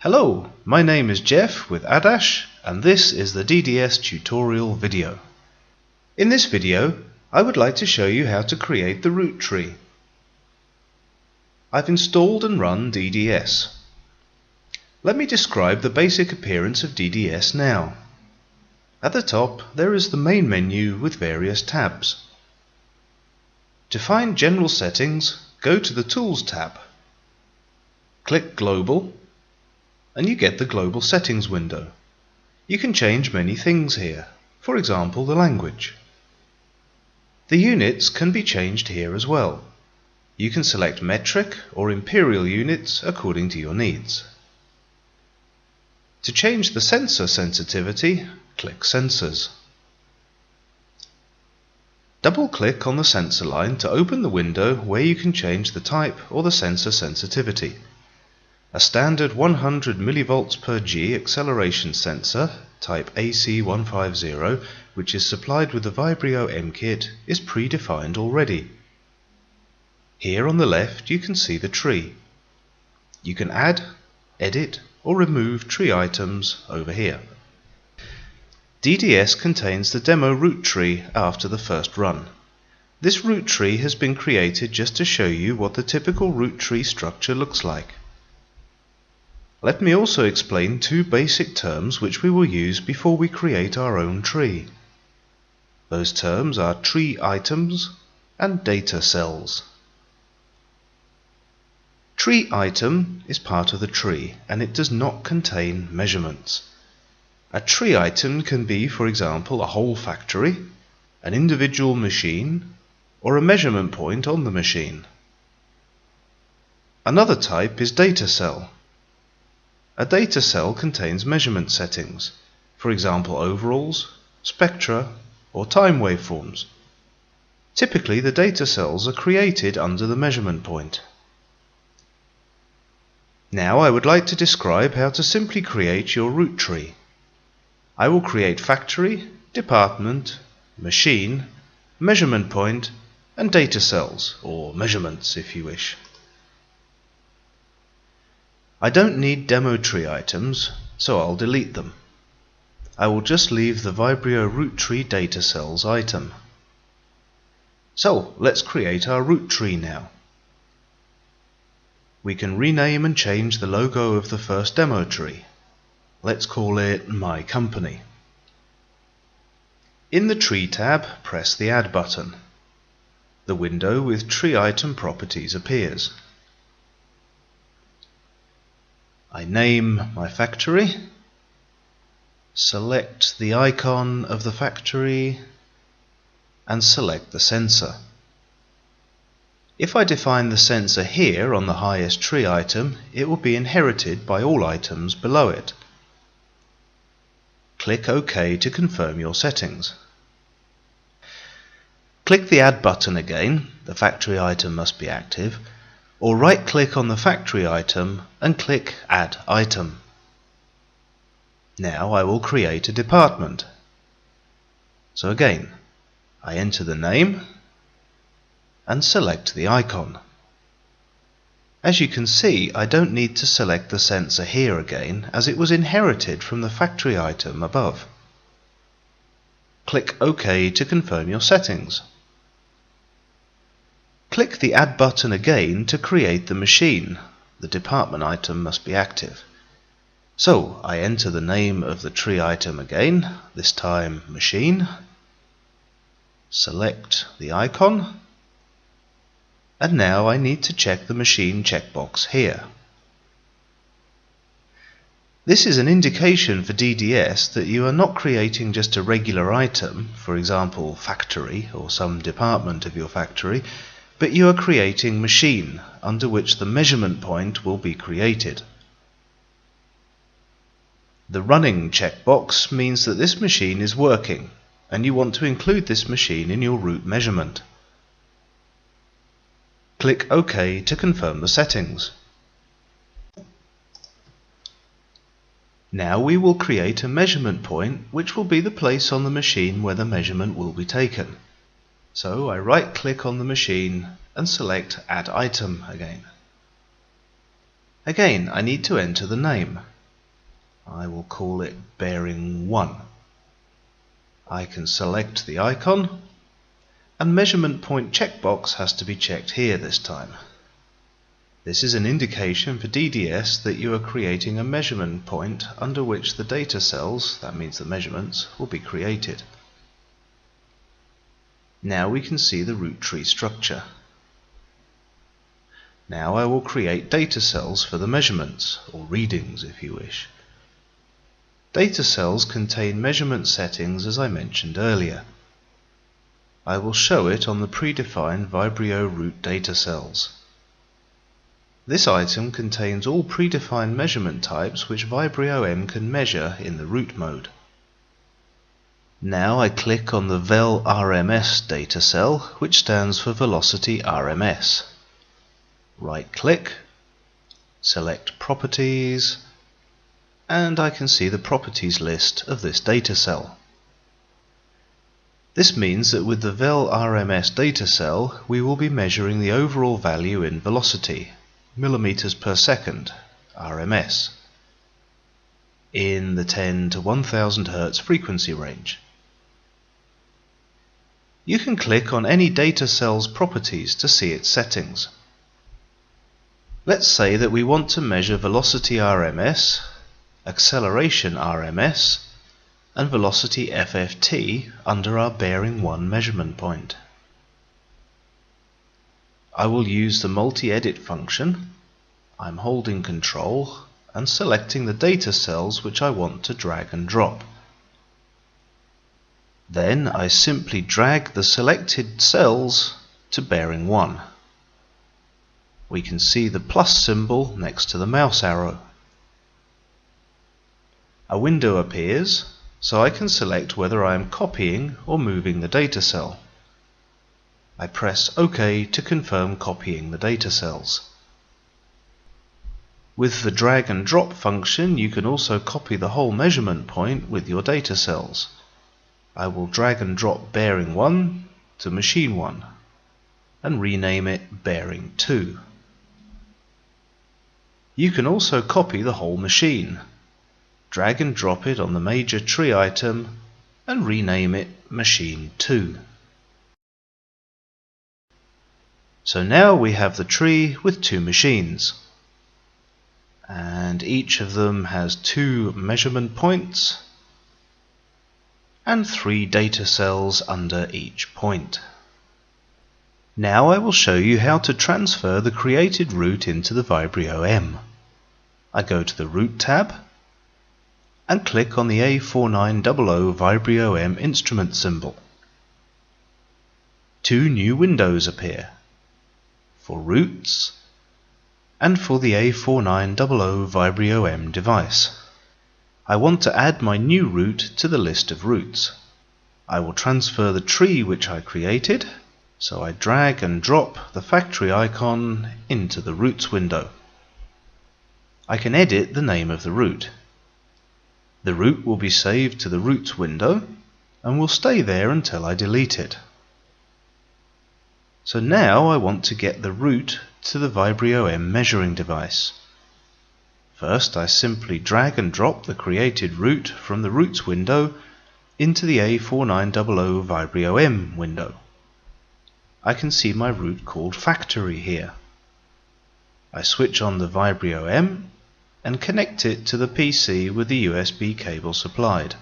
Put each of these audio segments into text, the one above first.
Hello, my name is Jeff with Adash, and this is the DDS tutorial video. In this video, I would like to show you how to create the root tree. I've installed and run DDS. Let me describe the basic appearance of DDS now. At the top, there is the main menu with various tabs. To find General Settings, go to the Tools tab. Click Global, and you get the Global Settings window. You can change many things here, for example the language. The units can be changed here as well. You can select metric or imperial units according to your needs. To change the sensor sensitivity, click Sensors. Double-click on the sensor line to open the window where you can change the type or the sensor sensitivity. A standard 100 mV per G acceleration sensor, type AC150, which is supplied with the Vibrio M kit, is predefined already. Here on the left you can see the tree. You can add, edit or remove tree items over here. DDS contains the demo root tree after the first run. This root tree has been created just to show you what the typical root tree structure looks like. Let me also explain two basic terms which we will use before we create our own tree. Those terms are tree items and data cells. Tree item is part of the tree and it does not contain measurements. A tree item can be, for example, a whole factory, an individual machine, or a measurement point on the machine. Another type is data cell. A data cell contains measurement settings, for example overalls, spectra, or time waveforms. Typically the data cells are created under the measurement point. Now I would like to describe how to simply create your root tree. I will create factory, department, machine, measurement point, and data cells, or measurements if you wish. I don't need demo tree items, so I'll delete them. I will just leave the Vibrio root tree data cells item. So let's create our root tree now. We can rename and change the logo of the first demo tree. Let's call it My Company. In the Tree tab, press the Add button. The window with tree item properties appears. I name my factory, select the icon of the factory, and select the sensor. If I define the sensor here on the highest tree item, it will be inherited by all items below it. Click OK to confirm your settings. Click the Add button again, the factory item must be active, or right-click on the factory item and click Add Item. Now I will create a department. So again, I enter the name and select the icon. As you can see, I don't need to select the sensor here again, as it was inherited from the factory item above. Click OK to confirm your settings. Click the Add button again to create the machine. The department item must be active. So I enter the name of the tree item again, this time machine. Select the icon. And now I need to check the machine checkbox here. This is an indication for DDS that you are not creating just a regular item, for example factory or some department of your factory, but you are creating machine under which the measurement point will be created. The running checkbox means that this machine is working and you want to include this machine in your root measurement. Click OK to confirm the settings. Now we will create a measurement point which will be the place on the machine where the measurement will be taken. So I right-click on the machine and select Add Item again. Again, I need to enter the name. I will call it bearing 1. I can select the icon, and measurement point checkbox has to be checked here this time. This is an indication for DDS that you are creating a measurement point under which the data cells, that means the measurements, will be created. Now we can see the root tree structure. Now I will create data cells for the measurements, or readings if you wish. Data cells contain measurement settings as I mentioned earlier. I will show it on the predefined Vibrio root data cells. This item contains all predefined measurement types which Vibrio M can measure in the root mode. Now I click on the vel RMS data cell, which stands for velocity RMS. Right-click, select Properties, and I can see the properties list of this data cell. This means that with the vel RMS data cell, we will be measuring the overall value in velocity, millimeters per second, RMS, in the 10 to 1000 Hz frequency range. You can click on any data cell's properties to see its settings. Let's say that we want to measure velocity RMS, acceleration RMS, and velocity FFT under our bearing 1 measurement point. I will use the MultiEdit function. I'm holding Control and selecting the data cells which I want to drag and drop. Then I simply drag the selected cells to bearing 1. We can see the plus symbol next to the mouse arrow. A window appears, so I can select whether I am copying or moving the data cell. I press OK to confirm copying the data cells. With the drag and drop function, you can also copy the whole measurement point with your data cells. I will drag and drop bearing 1 to machine 1 and rename it bearing 2. You can also copy the whole machine. Drag and drop it on the major tree item and rename it machine 2. So now we have the tree with 2 machines, and each of them has 2 measurement points and 3 data cells under each point. Now I will show you how to transfer the created root into the Vibrio M. I go to the Root tab and click on the A4900 Vibrio M instrument symbol. 2 new windows appear, for roots and for the A4900 Vibrio M device. I want to add my new root to the list of roots. I will transfer the tree which I created, so I drag and drop the factory icon into the roots window. I can edit the name of the root. The root will be saved to the roots window and will stay there until I delete it. So now I want to get the root to the Vibrio M measuring device. First I simply drag and drop the created root from the roots window into the A4900 Vibrio M window. I can see my root called factory here. I switch on the Vibrio M and connect it to the PC with the USB cable supplied.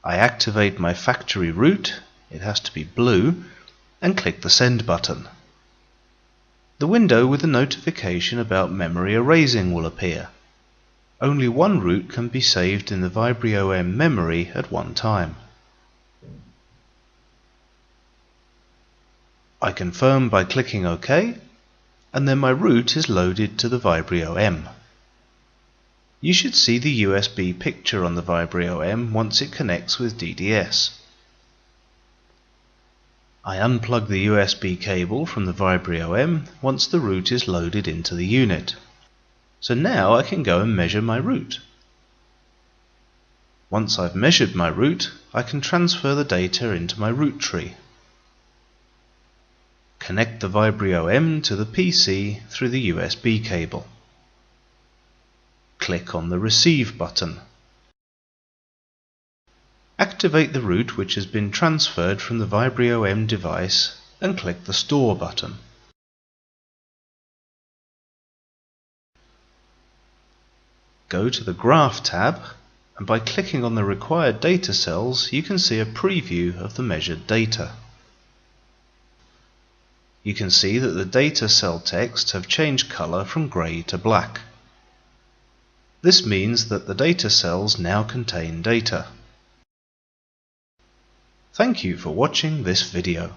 I activate my factory root, it has to be blue, and click the send button. The window with a notification about memory erasing will appear. Only one root can be saved in the Vibrio M memory at one time. I confirm by clicking OK, and then my root is loaded to the Vibrio M. You should see the USB picture on the Vibrio M once it connects with DDS. I unplug the USB cable from the Vibrio M once the root is loaded into the unit. So now I can go and measure my root. Once I've measured my root, I can transfer the data into my root tree. Connect the Vibrio M to the PC through the USB cable. click on the Receive button. Activate the route which has been transferred from the Vibrio M device and click the Store button. Go to the Graph tab, and by clicking on the required data cells you can see a preview of the measured data. You can see that the data cell text have changed color from grey to black. This means that the data cells now contain data. Thank you for watching this video.